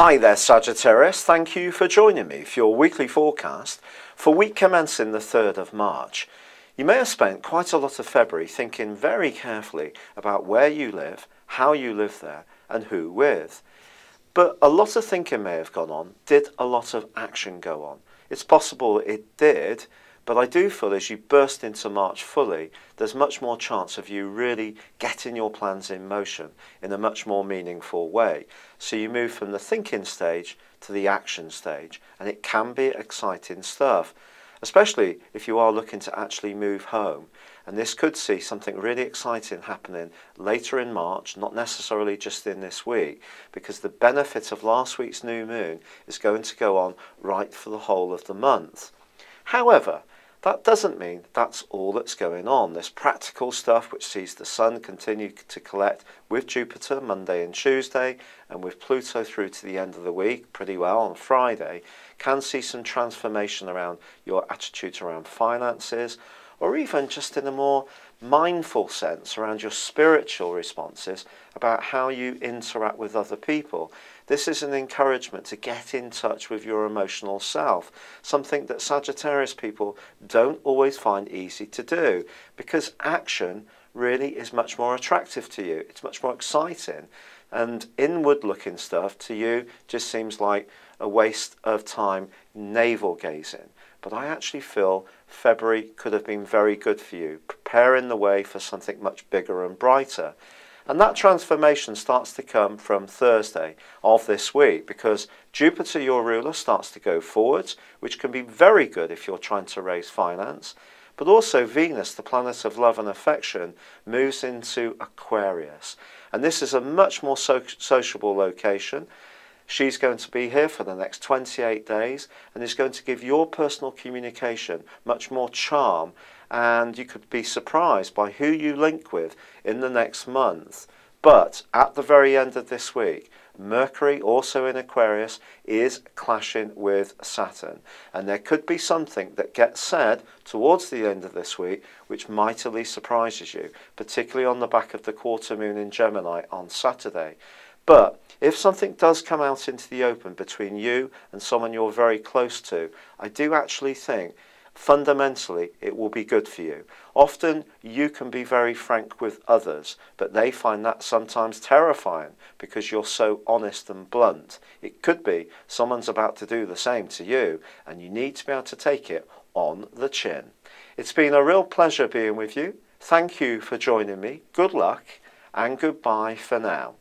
Hi there, Sagittarius. Thank you for joining me for your weekly forecast for week commencing the 3rd of March. You may have spent quite a lot of February thinking very carefully about where you live, how you live there, and who with. But a lot of thinking may have gone on. Did a lot of action go on? It's possible it did, but I do feel as you burst into March fully, there's much more chance of you really getting your plans in motion in a much more meaningful way. So you move from the thinking stage to the action stage, and it can be exciting stuff, especially if you are looking to actually move home. And this could see something really exciting happening later in March, not necessarily just in this week, because the benefit of last week's new moon is going to go on right for the whole of the month. However, that doesn't mean that's all that's going on. There's practical stuff which sees the Sun continue to collect with Jupiter Monday and Tuesday, and with Pluto through to the end of the week pretty well on Friday. Can see some transformation around your attitude around finances, or even just in a more mindful sense around your spiritual responses about how you interact with other people. This is an encouragement to get in touch with your emotional self, something that Sagittarius people don't always find easy to do, because action really is much more attractive to you. It's much more exciting, and inward looking stuff to you just seems like a waste of time navel gazing. But I actually feel February could have been very good for you, preparing the way for something much bigger and brighter. And that transformation starts to come from Thursday of this week, because Jupiter, your ruler, starts to go forwards, which can be very good if you're trying to raise finance. But also Venus, the planet of love and affection, moves into Aquarius. And this is a much more sociable location. She's going to be here for the next 28 days and is going to give your personal communication much more charm, and you could be surprised by who you link with in the next month. But at the very end of this week, Mercury, also in Aquarius, is clashing with Saturn, and there could be something that gets said towards the end of this week which mightily surprises you, particularly on the back of the quarter moon in Gemini on Saturday. But if something does come out into the open between you and someone you're very close to, I do actually think fundamentally it will be good for you. Often you can be very frank with others, but they find that sometimes terrifying because you're so honest and blunt. It could be someone's about to do the same to you, and you need to be able to take it on the chin. It's been a real pleasure being with you. Thank you for joining me. Good luck and goodbye for now.